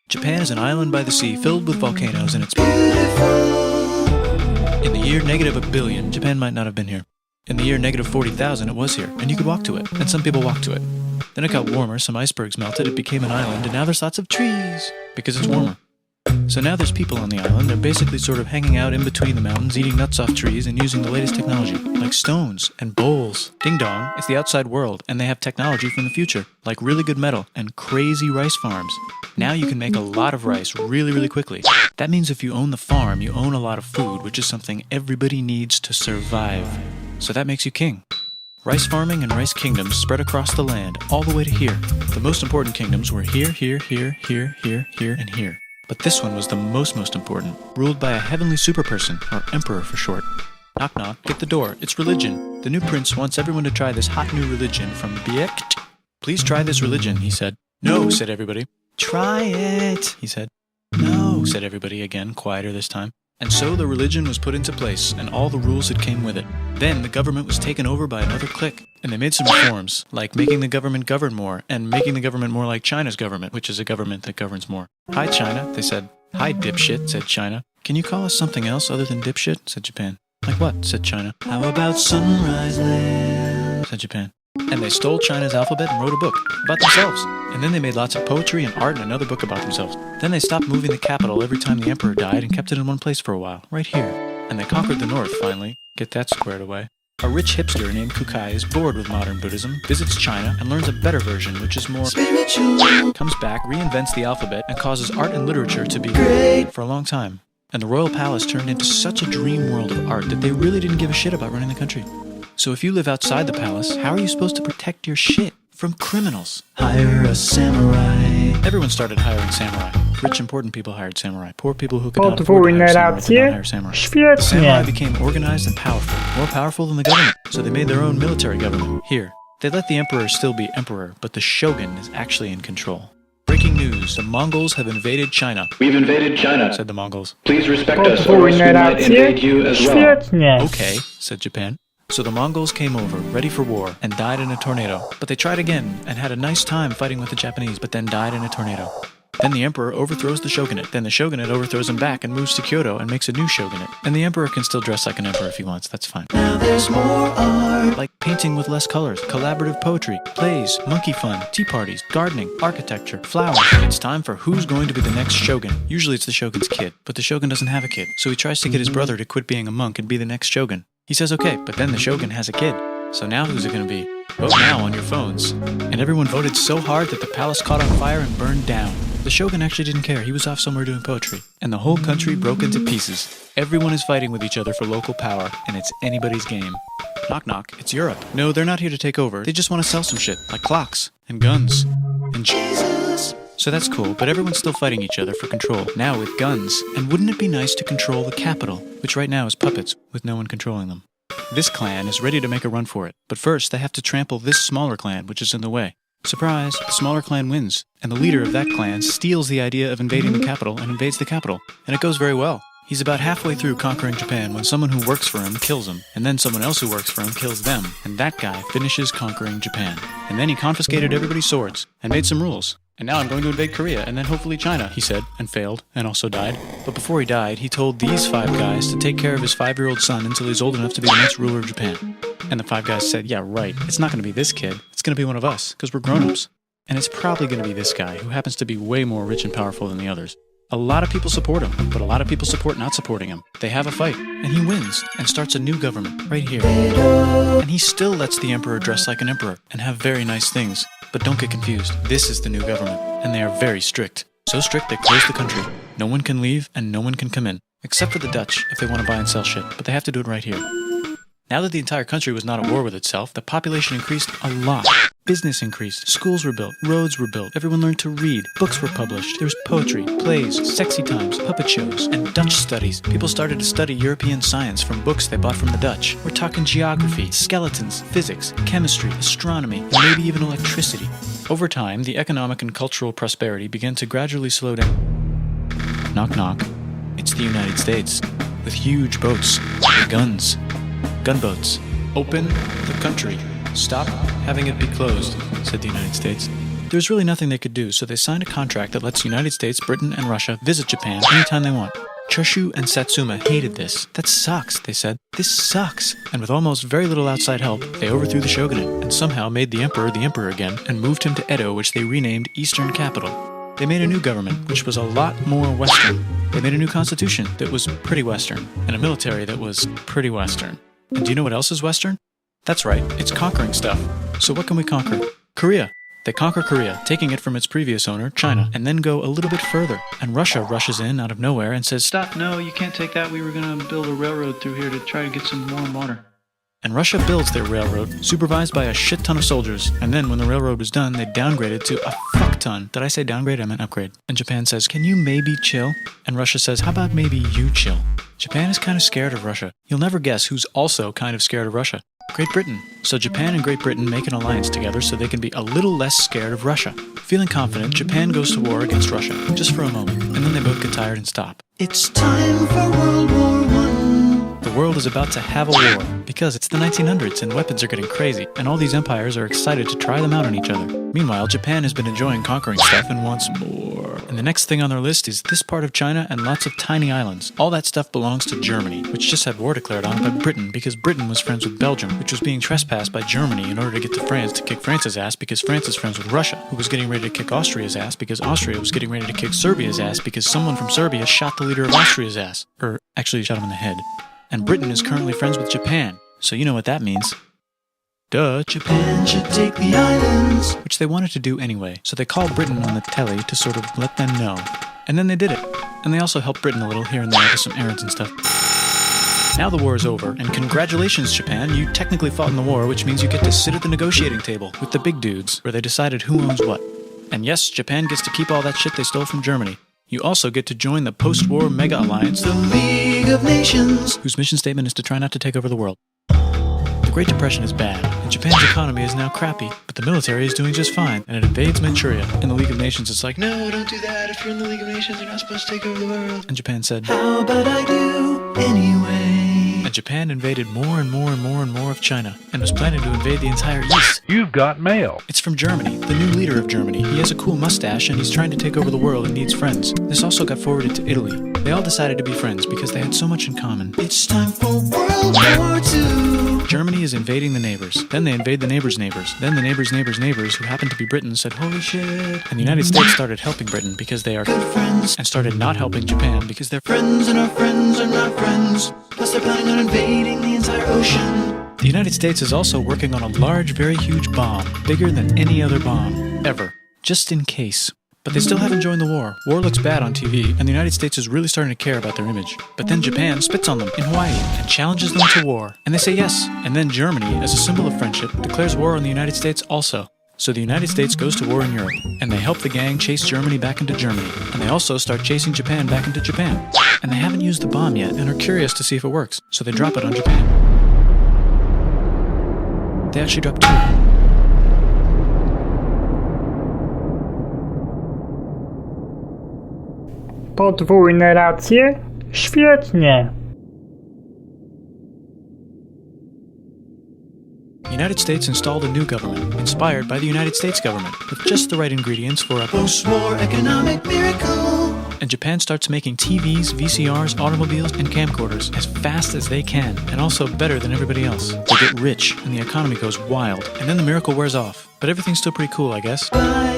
Japan is an island by the sea filled with volcanoes and it's beautiful. In the year -1 billion, Japan might not have been here. In the year -40,000, it was here, and you could walk to it, and some people walked to it. Then it got warmer, some icebergs melted, it became an island, and now there's lots of trees, because it's warmer. So now there's people on the island, they're basically sort of hanging out in between the mountains, eating nuts off trees, and using the latest technology, like stones and bowls. Ding dong, it's the outside world, and they have technology from the future, like really good metal and crazy rice farms. Now you can make a lot of rice really, really quickly. That means if you own the farm, you own a lot of food, which is something everybody needs to survive. So that makes you king. Rice farming and rice kingdoms spread across the land, all the way to here. The most important kingdoms were here, here, here, here, here, here, and here. But this one was the most important, ruled by a heavenly superperson, or emperor for short. Knock knock, get the door, it's religion. The new prince wants everyone to try this hot new religion from Biekt. Please try this religion, he said. No, said everybody. Try it, he said. No, said everybody again, quieter this time. And so the religion was put into place, and all the rules that came with it. Then the government was taken over by another clique, and they made some reforms, like making the government govern more, and making the government more like China's government, which is a government that governs more. Hi, China, they said. Hi, dipshit, said China. Can you call us something else other than dipshit, said Japan. Like what, said China. How about Sunrise Land, said Japan. And they stole China's alphabet and wrote a book about themselves. And then they made lots of poetry and art and another book about themselves. Then they stopped moving the capital every time the emperor died and kept it in one place for a while, right here. And they conquered the north, finally. Get that squared away. A rich hipster named Kukai is bored with modern Buddhism, visits China, and learns a better version, which is more spiritual. Comes back, reinvents the alphabet, and causes art and literature to be great for a long time. And the royal palace turned into such a dream world of art that they really didn't give a shit about running the country. So if you live outside the palace, how are you supposed to protect your shit from criminals? Hire a samurai. Everyone started hiring samurai. Rich, important people hired samurai. Poor people who could not afford to hire samurai did not hire samurai. The samurai became organized and powerful, more powerful than the government. So they made their own military government. Here, they let the emperor still be emperor, but the shogun is actually in control. Breaking news, the Mongols have invaded China. We've invaded China, said the Mongols. Please respect us or else we might invade you as well. Okay, said Japan. So the Mongols came over, ready for war, and died in a tornado. But they tried again, and had a nice time fighting with the Japanese, but then died in a tornado. Then the emperor overthrows the shogunate. Then the shogunate overthrows him back and moves to Kyoto and makes a new shogunate. And the emperor can still dress like an emperor if he wants, that's fine. Now there's more art. Like painting with less colors, collaborative poetry, plays, monkey fun, tea parties, gardening, architecture, flowers. It's time for who's going to be the next shogun. Usually it's the shogun's kid, but the shogun doesn't have a kid. So he tries to get his brother to quit being a monk and be the next shogun. He says okay, but then the shogun has a kid. So now who's it going to be? Vote now on your phones. And everyone voted so hard that the palace caught on fire and burned down. The shogun actually didn't care. He was off somewhere doing poetry. And the whole country broke into pieces. Everyone is fighting with each other for local power, and it's anybody's game. Knock knock, it's Europe. No, they're not here to take over. They just want to sell some shit, like clocks, and guns, and Jesus. So that's cool, but everyone's still fighting each other for control, now with guns. And wouldn't it be nice to control the capital, which right now is puppets, with no one controlling them? This clan is ready to make a run for it, but first they have to trample this smaller clan, which is in the way. Surprise, the smaller clan wins, and the leader of that clan steals the idea of invading the capital and invades the capital, and it goes very well. He's about halfway through conquering Japan when someone who works for him kills him, and then someone else who works for him kills them, and that guy finishes conquering Japan. And then he confiscated everybody's swords, and made some rules. And now I'm going to invade Korea, and then hopefully China, he said, and failed, and also died. But before he died, he told these 5 guys to take care of his 5-year-old son until he's old enough to be the next ruler of Japan. And the 5 guys said, yeah, right, it's not going to be this kid, it's going to be one of us, because we're grown-ups. And it's probably going to be this guy, who happens to be way more rich and powerful than the others. A lot of people support him, but a lot of people support not supporting him. They have a fight, and he wins, and starts a new government, right here. And he still lets the emperor dress like an emperor, and have very nice things. But don't get confused, this is the new government, and they are very strict. So strict they close the country. No one can leave, and no one can come in. Except for the Dutch, if they want to buy and sell shit, but they have to do it right here. Now that the entire country was not at war with itself, the population increased a lot. Business increased, schools were built, roads were built, everyone learned to read, books were published, there was poetry, plays, sexy times, puppet shows, and Dutch studies. People started to study European science from books they bought from the Dutch. We're talking geography, skeletons, physics, chemistry, astronomy, and maybe even electricity. Over time, the economic and cultural prosperity began to gradually slow down. Knock knock. It's the United States, with huge boats, with guns. Gunboats. Open the country. Stop having it be closed, said the United States. There's really nothing they could do, so they signed a contract that lets the United States, Britain, and Russia visit Japan anytime they want. Choshu and Satsuma hated this. That sucks, they said. This sucks. And with almost very little outside help, they overthrew the shogunate and somehow made the emperor again and moved him to Edo, which they renamed Eastern Capital. They made a new government, which was a lot more Western. They made a new constitution that was pretty Western, and a military that was pretty Western. And do you know what else is Western? That's right, it's conquering stuff. So what can we conquer? Korea. They conquer Korea, taking it from its previous owner, China, and then go a little bit further. And Russia rushes in out of nowhere and says, "Stop, no, you can't take that. We were going to build a railroad through here to try to get some warm water." And Russia builds their railroad, supervised by a shit ton of soldiers. And then when the railroad was done, they downgraded to a fuck ton. Did I say downgrade? I meant upgrade. And Japan says, "Can you maybe chill?" And Russia says, "How about maybe you chill?" Japan is kind of scared of Russia. You'll never guess who's also kind of scared of Russia. Great Britain. So Japan and Great Britain make an alliance together so they can be a little less scared of Russia. Feeling confident, Japan goes to war against Russia, just for a moment, and then they both get tired and stop. It's time for World War I. The world is about to have a war, because it's the 1900s and weapons are getting crazy, and all these empires are excited to try them out on each other. Meanwhile, Japan has been enjoying conquering stuff and wants more. And the next thing on their list is this part of China and lots of tiny islands. All that stuff belongs to Germany, which just had war declared on by Britain because Britain was friends with Belgium, which was being trespassed by Germany in order to get to France to kick France's ass because France is friends with Russia, who was getting ready to kick Austria's ass because Austria was getting ready to kick Serbia's ass because someone from Serbia shot the leader of Austria's ass. Or actually shot him in the head. And Britain is currently friends with Japan, so you know what that means. Duh, Japan should take the islands. Which they wanted to do anyway, so they called Britain on the telly to sort of let them know. And then they did it. And they also helped Britain a little here and there with some errands and stuff. Now the war is over, and congratulations, Japan, you technically fought in the war, which means you get to sit at the negotiating table with the big dudes, where they decided who owns what. And yes, Japan gets to keep all that shit they stole from Germany. You also get to join the post-war mega alliance, the League of Nations, whose mission statement is to try not to take over the world. The Great Depression is bad, and Japan's economy is now crappy, but the military is doing just fine, and it invades Manchuria. In the League of Nations, it's like, "No, don't do that. If you're in the League of Nations, you're not supposed to take over the world." And Japan said, "How about I do anyway?" And Japan invaded more and more and more and more of China, and was planning to invade the entire East. You've got mail. It's from Germany, the new leader of Germany. He has a cool mustache, and he's trying to take over the world and needs friends. This also got forwarded to Italy. They all decided to be friends because they had so much in common. It's time for World War II. Germany is invading the neighbors. Then they invade the neighbors' neighbors. Then the neighbors' neighbors' neighbors, who happened to be Britain, said, "Holy shit." And the United States started helping Britain because they are good friends, and started not helping Japan because they're friends and our friends are not friends. Plus they're planning on invading the entire ocean. The United States is also working on a large, very huge bomb, bigger than any other bomb, ever, just in case. But they still haven't joined the war. War looks bad on TV, and the United States is really starting to care about their image. But then Japan spits on them in Hawaii and challenges them to war. And they say yes. And then Germany, as a symbol of friendship, declares war on the United States also. So the United States goes to war in Europe, and they help the gang chase Germany back into Germany. And they also start chasing Japan back into Japan. And they haven't used the bomb yet, and are curious to see if it works. So they drop it on Japan. They actually dropped 2. Podwójne racje? Świetnie. The United States installed a new government, inspired by the United States government, with just the right ingredients for a post-war economic miracle. And Japan starts making TVs, VCRs, automobiles, and camcorders as fast as they can, and also better than everybody else. They get rich, and the economy goes wild, and then the miracle wears off. But everything's still pretty cool, I guess. Bye.